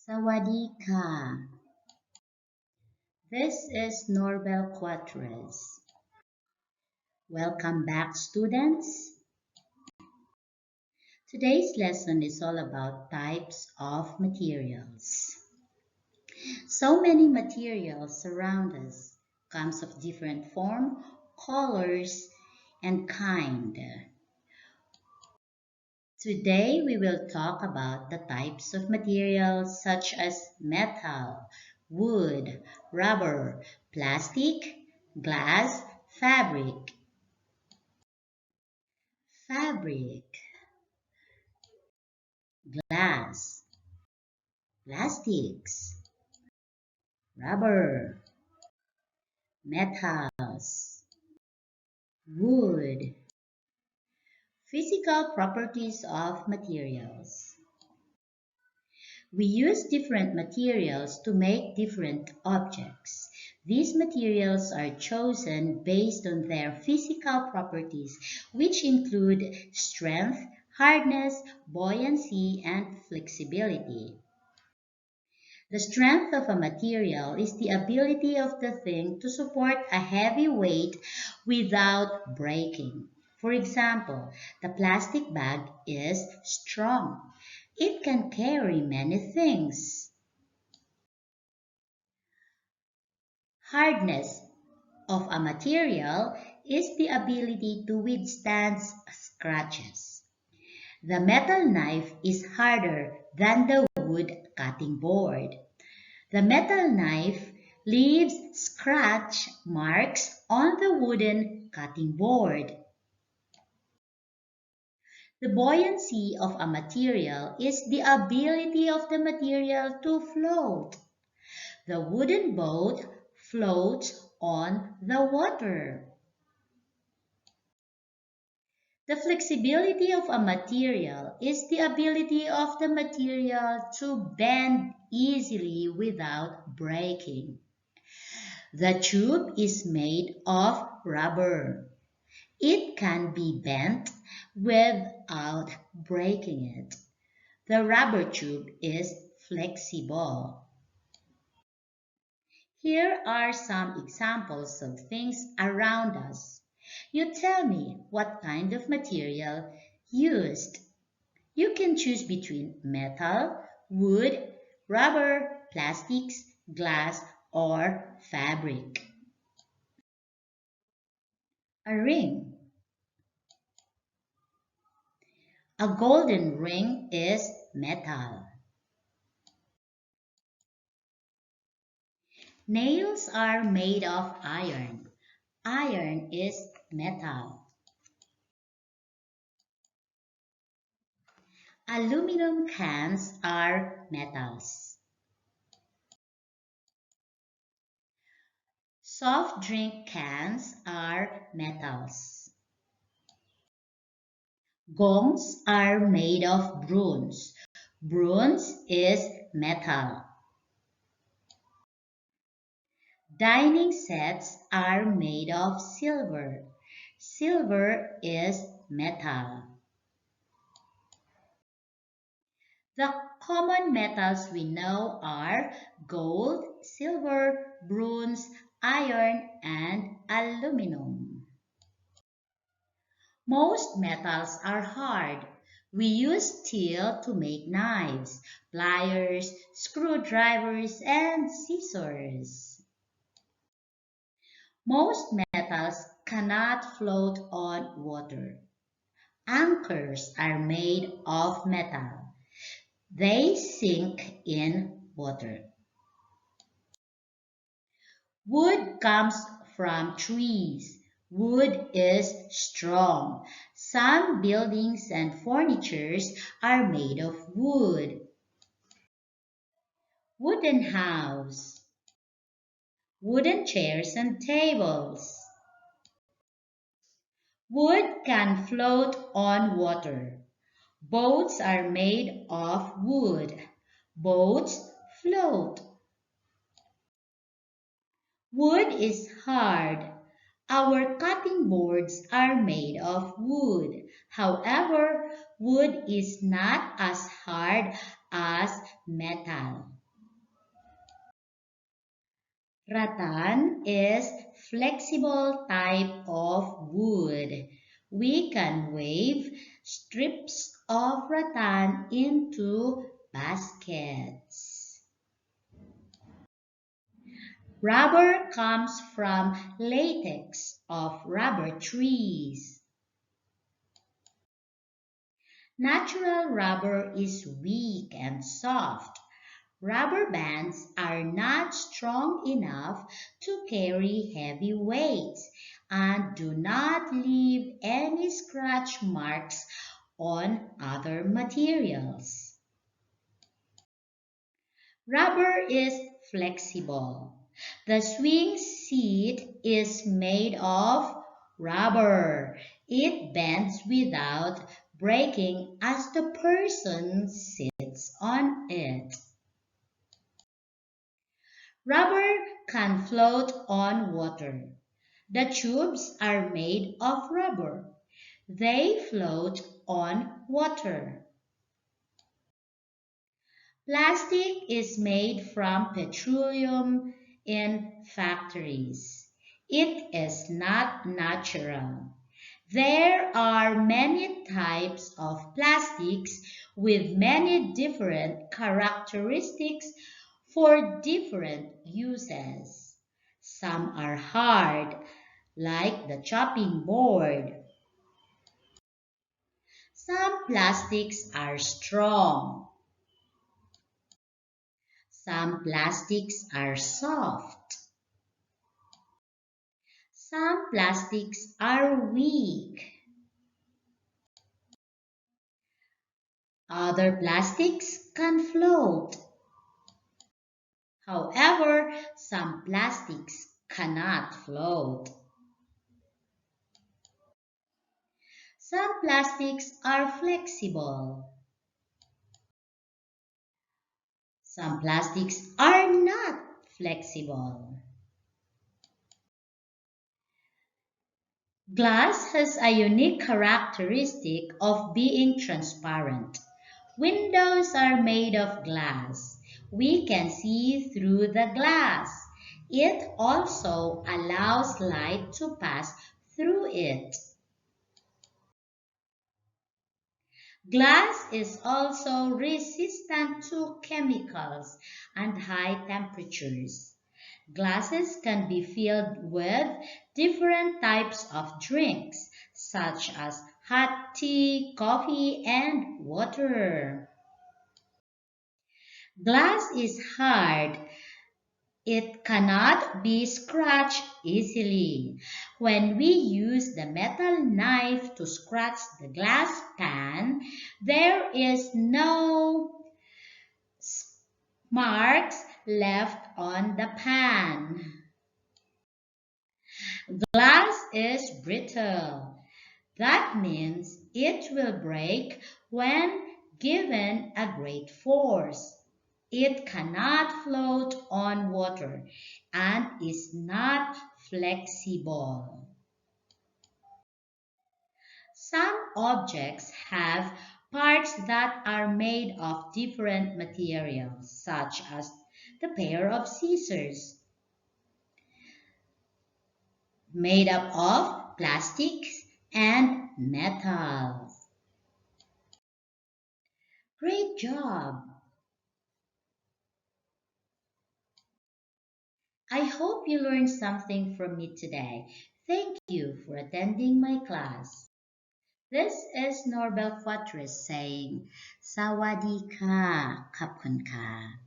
Sawadika. This is Norbel Quatres. Welcome back, students. Today's lesson is all about types of materials. So many materials surround us, comes of different form, colors, and kind. Today we will talk about the types of materials such as metal, wood, rubber, plastic, glass, fabric. Fabric, glass, plastics, rubber, metals, wood. Physical properties of materials. We use different materials to make different objects. These materials are chosen based on their physical properties, which include strength, hardness, buoyancy, and flexibility. The strength of a material is the ability of the thing to support a heavy weight without breaking. For example, the plastic bag is strong. It can carry many things. Hardness of a material is the ability to withstand scratches. The metal knife is harder than the wood cutting board. The metal knife leaves scratch marks on the wooden cutting board. The buoyancy of a material is the ability of the material to float. The wooden boat floats on the water. The flexibility of a material is the ability of the material to bend easily without breaking. The tube is made of rubber. It can be bent without breaking it. The rubber tube is flexible. Here are some examples of things around us. You tell me what kind of material used. You can choose between metal, wood, rubber, plastics, glass, or fabric. A ring. A golden ring is metal. Nails are made of iron. Iron is metal. Aluminum cans are metals. Soft drink cans are metals. Gongs are made of bronze. Bronze is metal. Dining sets are made of silver. Silver is metal. The common metals we know are gold, silver, bronze, iron, and aluminum. Most metals are hard. We use steel to make knives, pliers, screwdrivers, and scissors. Most metals cannot float on water. Anchors are made of metal. They sink in water. Wood comes from trees. Wood is strong. Some buildings and furnitures are made of wood. Wooden house. Wooden chairs and tables. Wood can float on water. Boats are made of wood. Boats float. Wood is hard. Our cutting boards are made of wood. However, wood is not as hard as metal. Rattan is flexible type of wood. We can weave strips of rattan into baskets. Rubber comes from latex of rubber trees. Natural rubber is weak and soft. Rubber bands are not strong enough to carry heavy weights and do not leave any scratch marks on other materials. Rubber is flexible. The swing seat is made of rubber. It bends without breaking as the person sits on it. Rubber can float on water. The tubes are made of rubber. They float on water. Plastic is made from petroleum in factories. It is not natural. There are many types of plastics with many different characteristics for different uses. Some are hard, like the chopping board. Some plastics are strong. Some plastics are soft. Some plastics are weak. Other plastics can float. However, some plastics cannot float. Some plastics are flexible. Some plastics are not flexible. Glass has a unique characteristic of being transparent. Windows are made of glass. We can see through the glass. It also allows light to pass through it. Glass is also resistant to chemicals and high temperatures. Glasses can be filled with different types of drinks, such as hot tea, coffee, and water. Glass is hard. It cannot be scratched easily. When we use the metal knife to scratch the glass pan, there is no marks left on the pan. Glass is brittle. That means it will break when given a great force. It cannot float on water and is not flexible. Some objects have parts that are made of different materials, such as the pair of scissors, made up of plastics and metals. Great job! I hope you learned something from me today. Thank you for attending my class. This is Norbel Quatres saying, Sawadee ka, Kapkun ka.